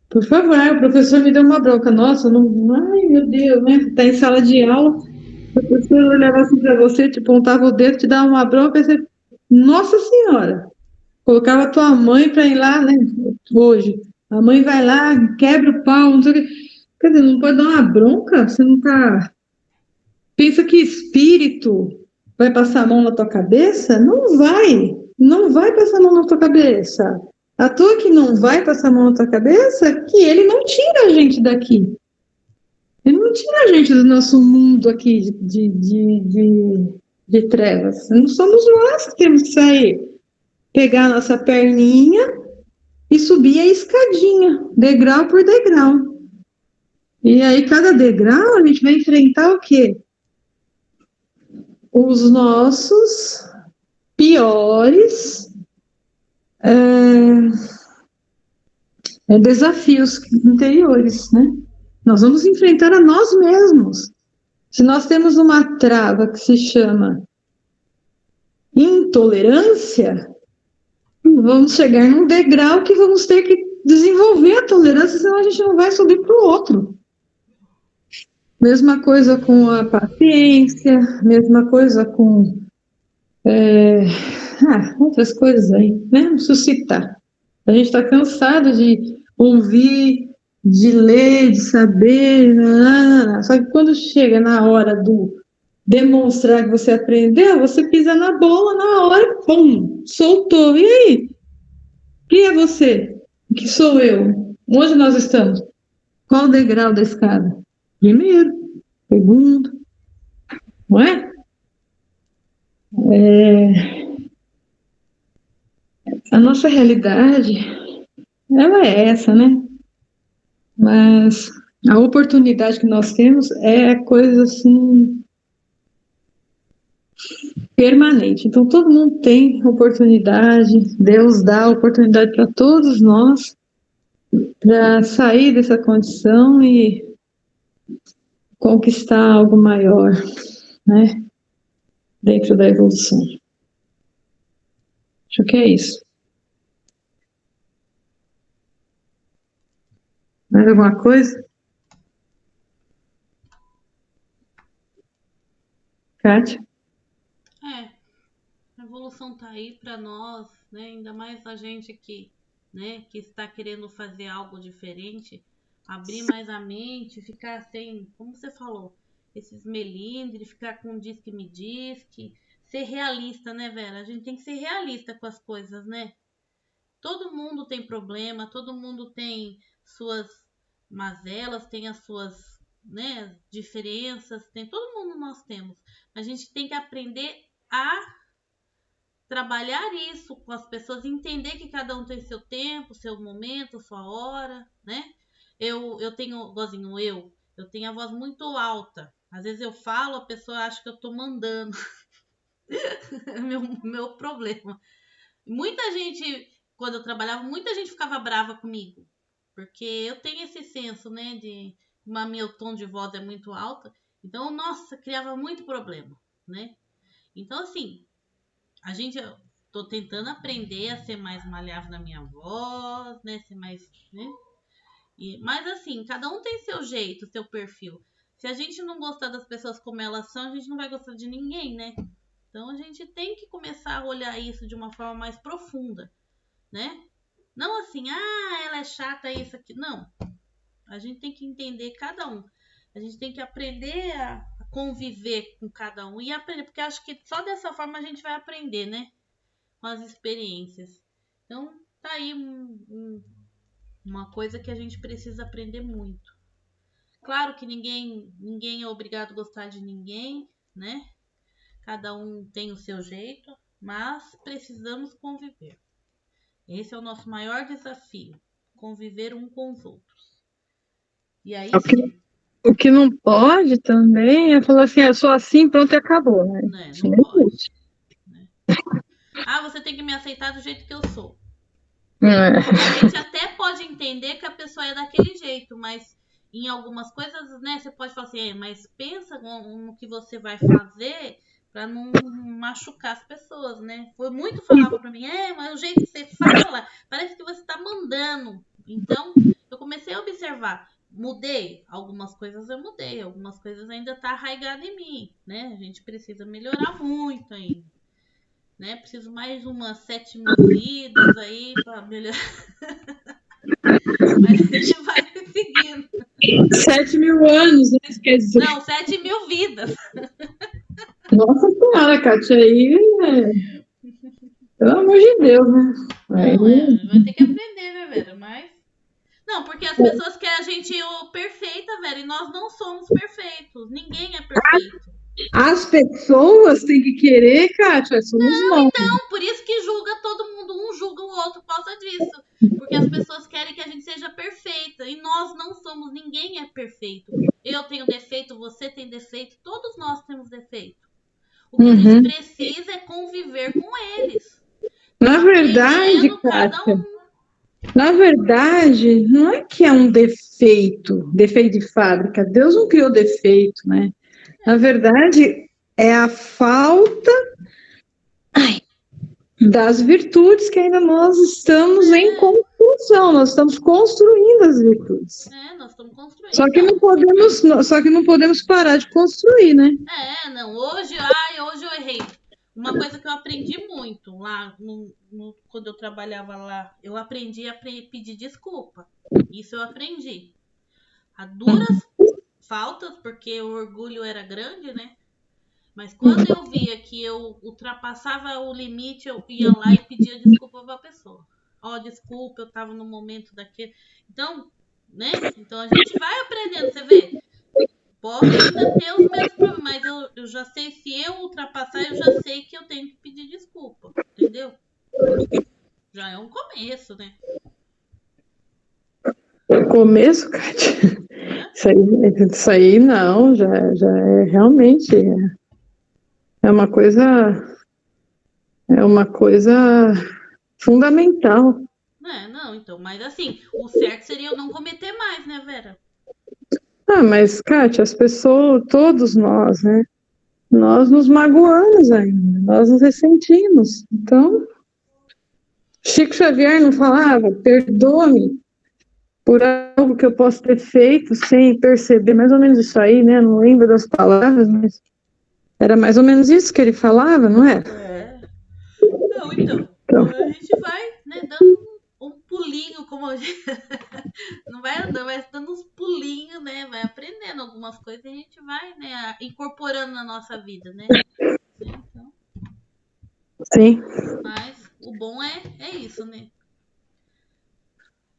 Speaker 2: Por favor, o professor me deu uma bronca. Nossa, ai meu Deus, né? Tá em sala de aula, o professor olhava assim para você, te apontava o dedo, te dava uma bronca, e você, nossa senhora, colocava a tua mãe para ir lá, né? Hoje, a mãe vai lá, quebra o pau, não sei o quê. Quer dizer, não pode dar uma bronca? Você não tá. Pensa que espírito vai passar a mão na tua cabeça? Não vai. Não vai passar a mão na tua cabeça. À toa que não vai passar a mão na tua cabeça, que ele não tira a gente daqui. Ele não tira a gente do nosso mundo aqui de trevas. Não somos nós que temos que sair, pegar a nossa perninha e subir a escadinha, degrau por degrau. E aí, cada degrau, a gente vai enfrentar o quê? Os nossos piores desafios interiores, né? Nós vamos enfrentar a nós mesmos. Se nós temos uma trava que se chama intolerância, vamos chegar num degrau que vamos ter que desenvolver a tolerância, senão a gente não vai subir para o outro. Mesma coisa com a paciência, mesma coisa com outras coisas aí, né? Suscitar. A gente está cansado de ouvir, de ler, de saber, só que quando chega na hora do demonstrar que você aprendeu, você pisa na bola na hora, pum, soltou. E aí? Quem é você? Que sou eu? Onde nós estamos? Qual o degrau da escada? Primeiro, segundo, não é? A nossa realidade, ela é essa, né? Mas a oportunidade que nós temos é coisa assim permanente. Então todo mundo tem oportunidade, Deus dá oportunidade para todos nós para sair dessa condição e conquistar algo maior, né? Dentro da evolução. Acho que é isso. Mais alguma coisa? Kátia?
Speaker 3: A evolução tá aí para nós, né? Ainda mais a gente que, né, que está querendo fazer algo diferente, abrir mais a mente, ficar sem, como você falou, esses melindres, ficar com diz que me diz, que ser realista, né, Vera? A gente tem que ser realista com as coisas, né? Todo mundo tem problema, todo mundo tem suas mazelas, tem as suas, né, diferenças, todo mundo nós temos. A gente tem que aprender a trabalhar isso com as pessoas, entender que cada um tem seu tempo, seu momento, sua hora, né? Eu tenho, Gozinho, eu tenho a voz muito alta. Às vezes eu falo, a pessoa acha que eu tô mandando. É meu problema. Muita gente, quando eu trabalhava, muita gente ficava brava comigo. Porque eu tenho esse senso, né, de meu tom de voz é muito alto. Então, nossa, criava muito problema, né? Então, assim, eu tô tentando aprender a ser mais maleável na minha voz, né, ser mais, né? Mas assim, cada um tem seu jeito, seu perfil. Se a gente não gostar das pessoas como elas são, a gente não vai gostar de ninguém, né? Então a gente tem que começar a olhar isso de uma forma mais profunda, né? Não assim, ela é chata, isso aqui. Não. A gente tem que entender cada um. A gente tem que aprender a conviver com cada um e aprender, porque acho que só dessa forma a gente vai aprender, né? Com as experiências. Então, tá aí uma coisa que a gente precisa aprender muito. Claro que ninguém é obrigado a gostar de ninguém, né? Cada um tem o seu jeito, mas precisamos conviver. Esse é o nosso maior desafio, conviver um com os outros. E aí sim.
Speaker 2: O que não pode também é falar assim, eu sou assim, pronto e acabou, né?
Speaker 3: Não pode. Né? Você tem que me aceitar do jeito que eu sou. A gente até pode entender que a pessoa é daquele jeito, mas em algumas coisas, né, você pode falar assim, mas pensa no que você vai fazer para não machucar as pessoas, né? Foi muito falava para mim, mas o jeito que você fala, parece que você tá mandando. Então, eu comecei a observar, mudei, algumas coisas eu mudei, algumas coisas ainda tá arraigado em mim, né? A gente precisa melhorar muito ainda. Né? Preciso mais umas 7.000 vidas aí para melhorar. Mas a gente vai seguindo.
Speaker 2: 7.000 anos, né? Quer dizer.
Speaker 3: Não, 7.000 vidas.
Speaker 2: Nossa senhora, Kátia, aí pelo amor de Deus, né?
Speaker 3: Vai ter que aprender, né, Vera? Mas. Não, porque as pessoas querem a gente perfeita, Vera, e nós não somos perfeitos. Ninguém é perfeito.
Speaker 2: As pessoas têm que querer, Kátia, somos nós.
Speaker 3: Então, por isso que julga todo mundo, um julga o outro por causa disso. Porque as pessoas querem que a gente seja perfeita. E nós não somos, ninguém é perfeito. Eu tenho defeito, você tem defeito, todos nós temos defeito. O que a gente precisa é conviver com eles.
Speaker 2: Na verdade, Kátia, na verdade, não é que é um defeito de fábrica. Deus não criou defeito, né? Na verdade, é a falta das virtudes que ainda nós estamos em construção, nós estamos construindo as virtudes.
Speaker 3: Nós estamos construindo.
Speaker 2: Só que não podemos parar de construir, né?
Speaker 3: Hoje eu errei. Uma coisa que eu aprendi muito lá, quando eu trabalhava lá, eu aprendi a pedir desculpa. Isso eu aprendi. A duras faltas, porque o orgulho era grande, né? Mas quando eu via que eu ultrapassava o limite, eu ia lá e pedia desculpa para a pessoa. Desculpa, eu estava no momento daquele. Então, né? Então a gente vai aprendendo, você vê. Posso ainda ter os meus problemas, mas eu já sei, se eu ultrapassar, eu já sei que eu tenho que pedir desculpa, entendeu? Já é um começo, né?
Speaker 2: Começo, Kátia? Isso aí não, já é realmente é uma coisa fundamental.
Speaker 3: Então, mas assim, o certo seria eu não cometer mais, né, Vera?
Speaker 2: Mas, Kátia, as pessoas, todos nós, né? Nós nos magoamos ainda, nós nos ressentimos. Então, Chico Xavier não falava, perdoa-me por algo que eu posso ter feito sem perceber, mais ou menos isso aí, né? Não lembro das palavras, mas era mais ou menos isso que ele falava, não é?
Speaker 3: Não, então a gente vai, né, dando um pulinho, como a gente... Não vai andando, vai dando uns pulinhos, né? Vai aprendendo algumas coisas e a gente vai, né, incorporando na nossa vida, né? Então,
Speaker 2: Sim,
Speaker 3: mas o bom é isso, né?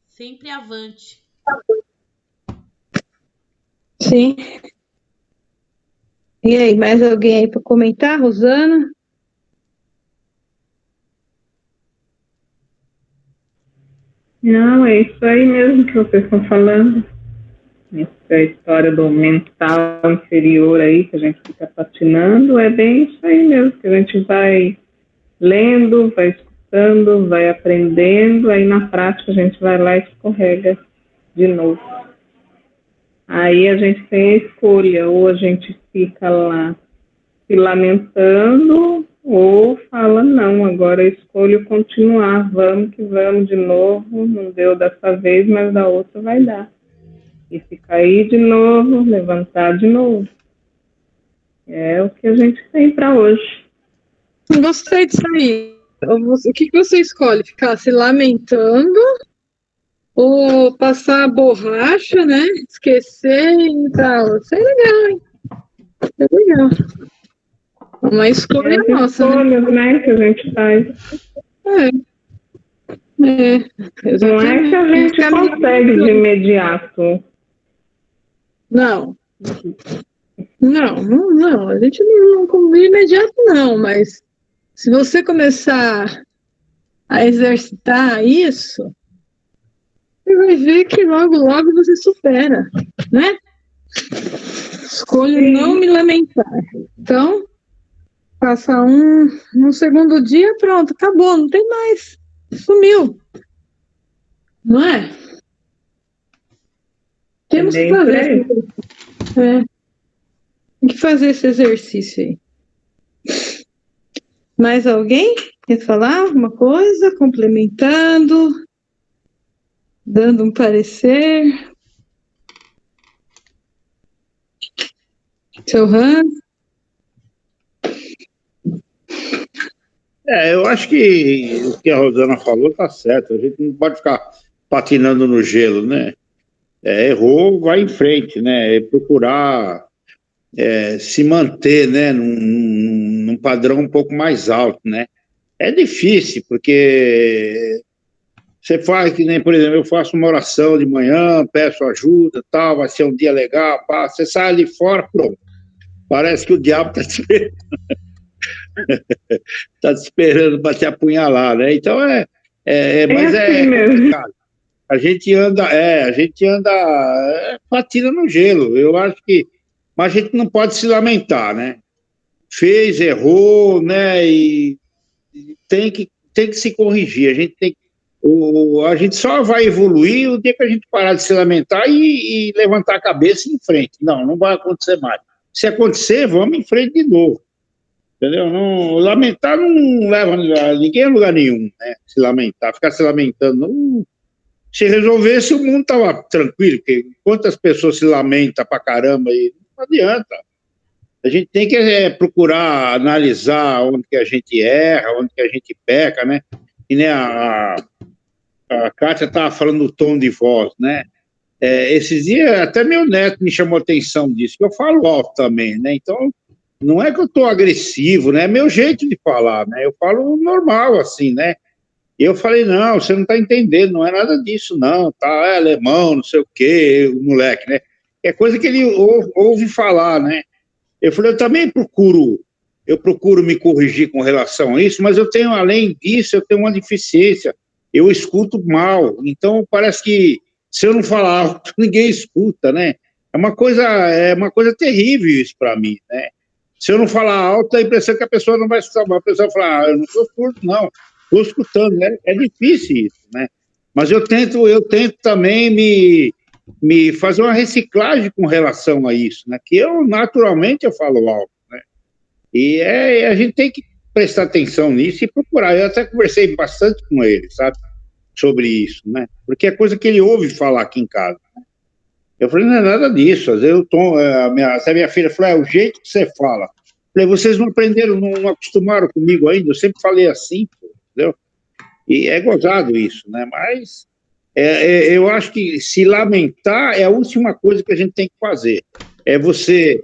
Speaker 3: Sempre avante.
Speaker 2: sim. E aí, mais alguém aí para comentar, Rosana?
Speaker 4: Não, é isso aí mesmo que vocês estão falando. Essa história do mental inferior aí, que a gente fica patinando, é bem isso aí mesmo, que a gente vai lendo, vai escutando, vai aprendendo, aí na prática a gente vai lá e escorrega de novo. Aí a gente tem a escolha, ou a gente fica lá se lamentando, ou fala, não, agora eu escolho continuar, vamos que vamos de novo, não deu dessa vez, mas da outra vai dar. E se cair de novo, levantar de novo. É o que a gente tem para hoje.
Speaker 2: Gostei disso aí. O que você escolhe? Ficar se lamentando ou passar a borracha, né? Esquecer e tal. Isso é legal, hein? É legal. Uma escolha
Speaker 4: As
Speaker 2: nossa,
Speaker 4: escolhas, né, que a gente faz. Não é que a
Speaker 2: Exatamente.
Speaker 4: gente consegue de imediato.
Speaker 2: Não. Não. A gente não de imediato, não, mas se você começar a exercitar isso, você vai ver que logo você supera, né? Escolho não me lamentar. Então, passa um segundo dia, pronto, acabou, não tem mais. Sumiu. Não é? Temos que fazer. Tem que fazer esse exercício aí. Mais alguém quer falar alguma coisa? Complementando? Dando um parecer? Seu Hans?
Speaker 1: Eu acho que o que a Rosana falou está certo. A gente não pode ficar patinando no gelo, né? Errou, vai em frente, né? Procurar se manter, né? Num padrão um pouco mais alto, né? É difícil, porque você faz que nem, por exemplo, eu faço uma oração de manhã, peço ajuda, tal, vai ser um dia legal, pá, você sai ali fora, pronto. Parece que o diabo está te esperando, tá te esperando para te apunhalar, né? Então mas
Speaker 4: assim
Speaker 1: é
Speaker 4: mesmo.
Speaker 1: complicado. A gente anda patina no gelo. Eu acho que, mas a gente não pode se lamentar, né? Fez, errou, né? E tem que se corrigir. A gente só vai evoluir o dia que a gente parar de se lamentar e levantar a cabeça e ir em frente. Não vai acontecer mais. Se acontecer, vamos em frente de novo. Entendeu? Não, lamentar não leva ninguém a lugar nenhum, né? Se lamentar, ficar se lamentando. Não, se resolvesse, o mundo estava tranquilo, porque quantas pessoas se lamentam pra caramba e não adianta. A gente tem que procurar analisar onde que a gente erra, onde que a gente peca, né? E né, a Kátia estava falando do tom de voz, né? Esses dias, até meu neto me chamou a atenção disso, que eu falo alto também, né? Então, não é que eu estou agressivo, né? É meu jeito de falar, né? Eu falo normal, assim, né? E eu falei, não, você não está entendendo, não é nada disso, não, tá? É alemão, não sei o quê, o moleque, né? É coisa que ele ouve falar, né? Eu falei, eu procuro me corrigir com relação a isso, mas eu tenho, além disso, eu tenho uma deficiência, eu escuto mal, então parece que se eu não falar alto, ninguém escuta, né? É uma coisa terrível isso para mim, né? Se eu não falar alto, dá a impressão que a pessoa não vai escutar, a pessoa fala, eu não estou surdo, não, estou escutando, né? É difícil isso, né? Mas eu tento também me fazer uma reciclagem com relação a isso, né? Que eu, naturalmente, eu falo alto, né? E a gente tem que prestar atenção nisso e procurar. Eu até conversei bastante com ele, sabe? Sobre isso, né? Porque é coisa que ele ouve falar aqui em casa. Eu falei, não é nada disso. Às vezes até minha filha falou, é o jeito que você fala. Eu falei, vocês não aprenderam, não acostumaram comigo ainda, eu sempre falei assim, entendeu? E é gozado isso, né? Mas Eu acho que se lamentar é a última coisa que a gente tem que fazer. É você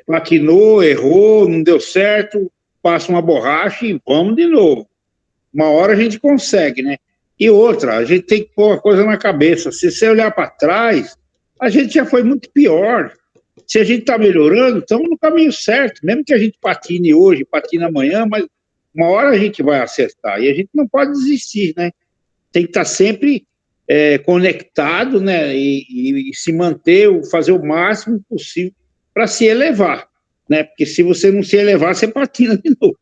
Speaker 1: patinou, errou, não deu certo, passa uma borracha e vamos de novo. Uma hora a gente consegue, né? E outra, a gente tem que pôr a coisa na cabeça. Se você olhar para trás, a gente já foi muito pior. Se a gente está melhorando, estamos no caminho certo. Mesmo que a gente patine hoje, patine amanhã, mas uma hora a gente vai acertar. E a gente não pode desistir, né? Tem que estar sempre conectado, né? E se manter, fazer o máximo possível para se elevar, né? Porque se você não se elevar, você patina de novo.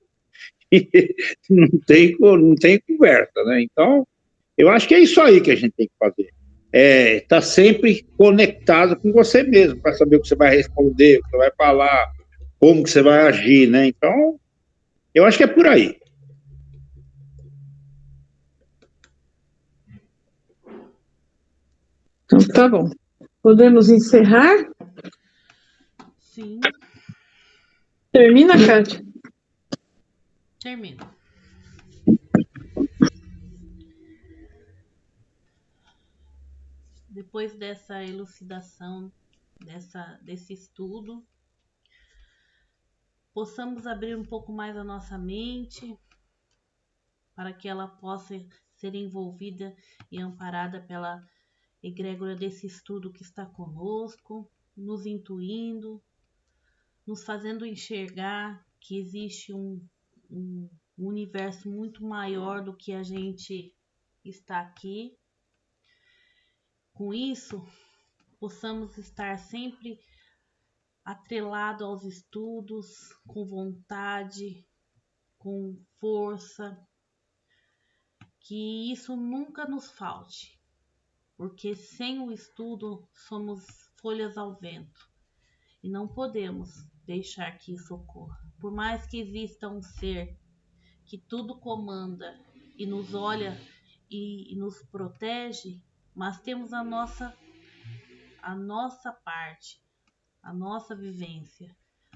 Speaker 1: Não tem conversa, né? Então, eu acho que é isso aí que a gente tem que fazer. Tá sempre conectado com você mesmo, para saber o que você vai responder, o que você vai falar, como que você vai agir, né? Então, eu acho que é por aí.
Speaker 2: Então, tá bom. Podemos encerrar?
Speaker 3: Sim.
Speaker 2: Termina, Kátia?
Speaker 3: Termino. Depois dessa elucidação, desse estudo, possamos abrir um pouco mais a nossa mente para que ela possa ser envolvida e amparada pela egrégora desse estudo que está conosco, nos intuindo, nos fazendo enxergar que existe um universo muito maior do que a gente está aqui. Com isso, possamos estar sempre atrelado aos estudos, com vontade, com força, que isso nunca nos falte, porque sem o estudo somos folhas ao vento e não podemos deixar que isso ocorra. Por mais que exista um ser que tudo comanda e nos olha e nos protege, mas temos a nossa parte, a nossa vivência,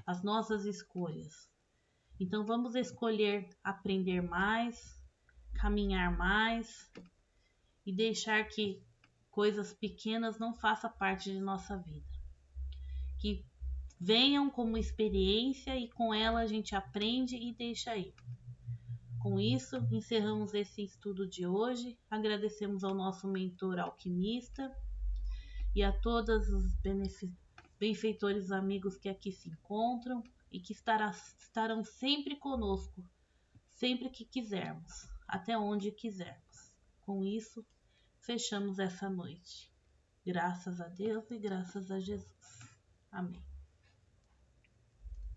Speaker 3: as nossas escolhas. Então vamos escolher aprender mais, caminhar mais e deixar que coisas pequenas não façam parte de nossa vida. Que venham como experiência e com ela a gente aprende e deixa aí. Com isso, encerramos esse estudo de hoje. Agradecemos ao nosso mentor alquimista e a todos os benfeitores amigos que aqui se encontram e que estarão sempre conosco, sempre que quisermos, até onde quisermos. Com isso, fechamos essa noite. Graças a Deus e graças a Jesus. Amém.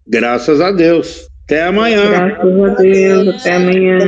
Speaker 1: Graças a Deus. Até amanhã.
Speaker 4: Graças a Deus, até amanhã.